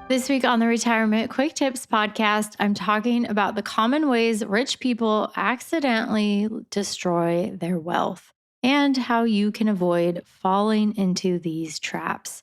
This week on the Retirement Quick Tips podcast, I'm talking about the common ways rich people accidentally destroy their wealth and how you can avoid falling into these traps.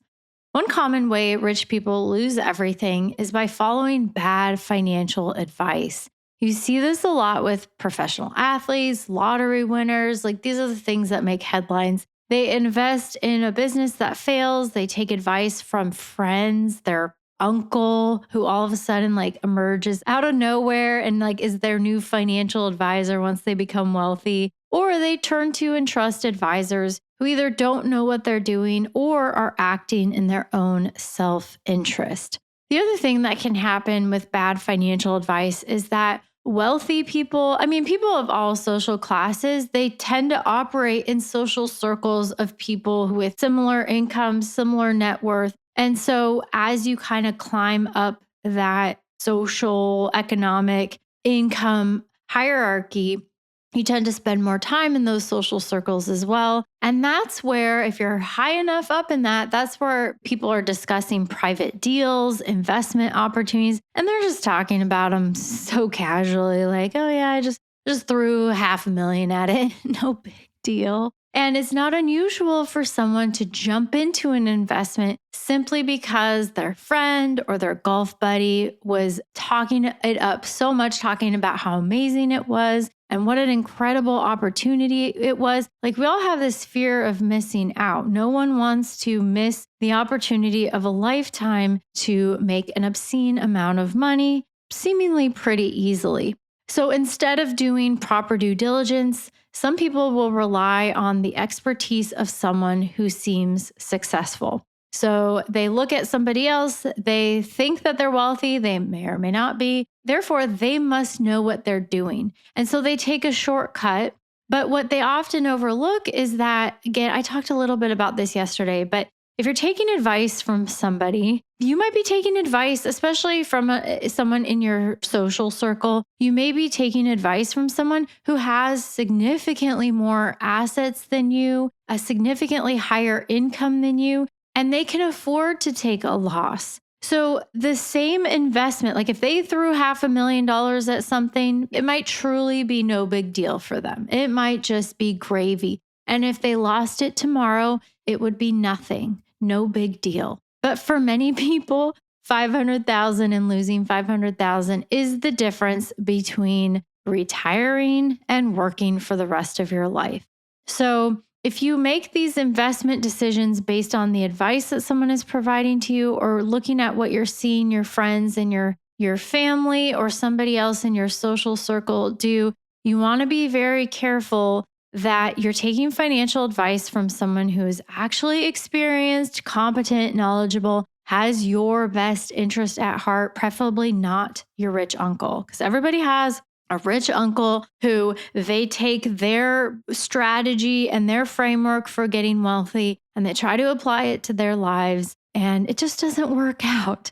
One common way rich people lose everything is by following bad financial advice. You see this a lot with professional athletes, lottery winners. Like these are the things that make headlines. They invest in a business that fails. They take advice from friends, their uncle, who all of a sudden like emerges out of nowhere and like is their new financial advisor once they become wealthy. Or they turn to and trust advisors who either don't know what they're doing or are acting in their own self interest. The other thing that can happen with bad financial advice is that wealthy people, people of all social classes, they tend to operate in social circles of people with similar incomes, similar net worth. And so as you kind of climb up that social, economic income hierarchy, you tend to spend more time in those social circles as well. And that's where, if you're high enough up in that, that's where people are discussing private deals, investment opportunities, and they're just talking about them so casually, like, oh yeah, I just threw $500,000 at it. No big deal. And it's not unusual for someone to jump into an investment simply because their friend or their golf buddy was talking it up so much, talking about how amazing it was and what an incredible opportunity it was. Like we all have this fear of missing out. No one wants to miss the opportunity of a lifetime to make an obscene amount of money, seemingly pretty easily. So instead of doing proper due diligence, some people will rely on the expertise of someone who seems successful. So they look at somebody else, they think that they're wealthy, they may or may not be. Therefore, they must know what they're doing. And so they take a shortcut. But what they often overlook is that, again, I talked a little bit about this yesterday, but if you're taking advice from somebody, you might be taking advice, especially from someone in your social circle. You may be taking advice from someone who has significantly more assets than you, a significantly higher income than you, and they can afford to take a loss. So the same investment, like if they threw $500,000 at something, it might truly be no big deal for them. It might just be gravy. And if they lost it tomorrow, it would be nothing. No big deal. But for many people, 500,000 and losing 500,000 is the difference between retiring and working for the rest of your life. So if you make these investment decisions based on the advice that someone is providing to you or looking at what you're seeing your friends and your family or somebody else in your social circle do, you want to be very careful that you're taking financial advice from someone who is actually experienced, competent, knowledgeable, has your best interest at heart, preferably not your rich uncle. Because everybody has a rich uncle who they take their strategy and their framework for getting wealthy and they try to apply it to their lives, and it just doesn't work out.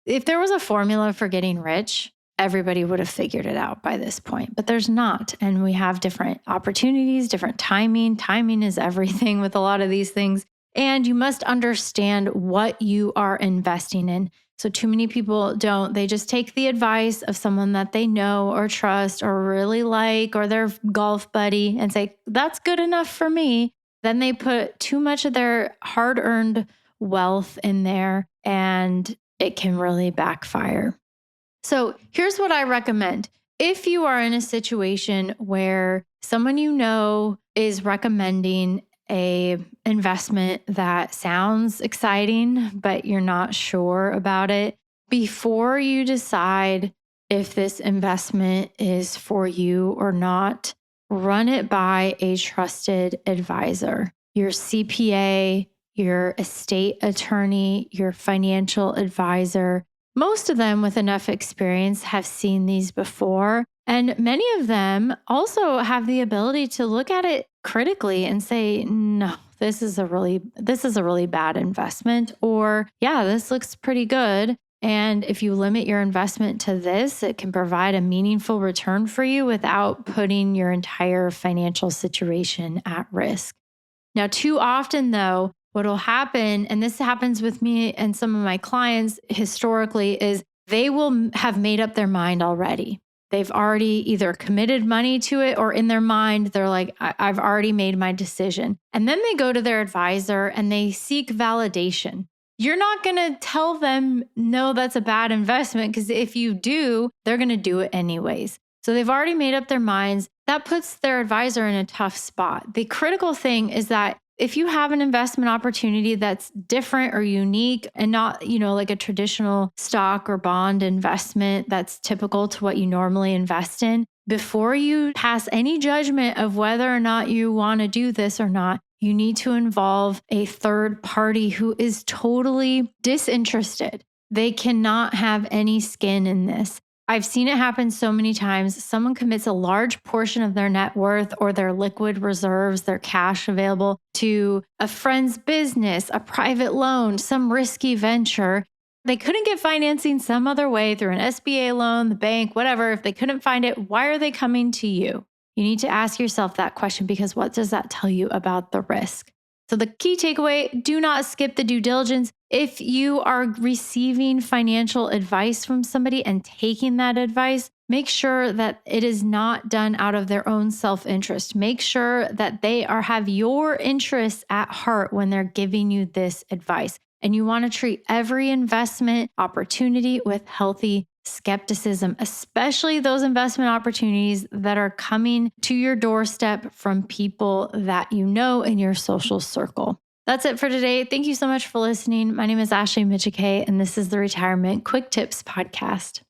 If there was a formula for getting rich, everybody would have figured it out by this point, but there's not. And we have different opportunities, different timing. Timing is everything with a lot of these things. And you must understand what you are investing in. So too many people don't. They just take the advice of someone that they know or trust or really like or their golf buddy and say, that's good enough for me. Then they put too much of their hard-earned wealth in there and it can really backfire. So here's what I recommend. If you are in a situation where someone you know is recommending a investment that sounds exciting, but you're not sure about it, before you decide if this investment is for you or not, run it by a trusted advisor, your CPA, your estate attorney, your financial advisor. Most of them with enough experience have seen these before. And many of them also have the ability to look at it critically and say, no, this is a really bad investment, or yeah, this looks pretty good. And if you limit your investment to this, it can provide a meaningful return for you without putting your entire financial situation at risk. Now, too often though, what'll happen, and this happens with me and some of my clients historically, is they will have made up their mind already. They've already either committed money to it or in their mind, they're like, I've already made my decision. And then they go to their advisor and they seek validation. You're not going to tell them, no, that's a bad investment, because if you do, they're going to do it anyways. So they've already made up their minds. That puts their advisor in a tough spot. The critical thing is that if you have an investment opportunity that's different or unique and not, like a traditional stock or bond investment that's typical to what you normally invest in, before you pass any judgment of whether or not you want to do this or not, you need to involve a third party who is totally disinterested. They cannot have any skin in this. I've seen it happen so many times. Someone commits a large portion of their net worth or their liquid reserves, their cash available, to a friend's business, a private loan, some risky venture. They couldn't get financing some other way through an SBA loan, the bank, whatever. If they couldn't find it, why are they coming to you? You need to ask yourself that question, because what does that tell you about the risk? So the key takeaway, do not skip the due diligence. If you are receiving financial advice from somebody and taking that advice, make sure that it is not done out of their own self-interest. Make sure that they have your interests at heart when they're giving you this advice. And you want to treat every investment opportunity with healthy skepticism, especially those investment opportunities that are coming to your doorstep from people that you know in your social circle. That's it for today. Thank you so much for listening. My name is Ashley Michike, and this is the Retirement Quick Tips Podcast.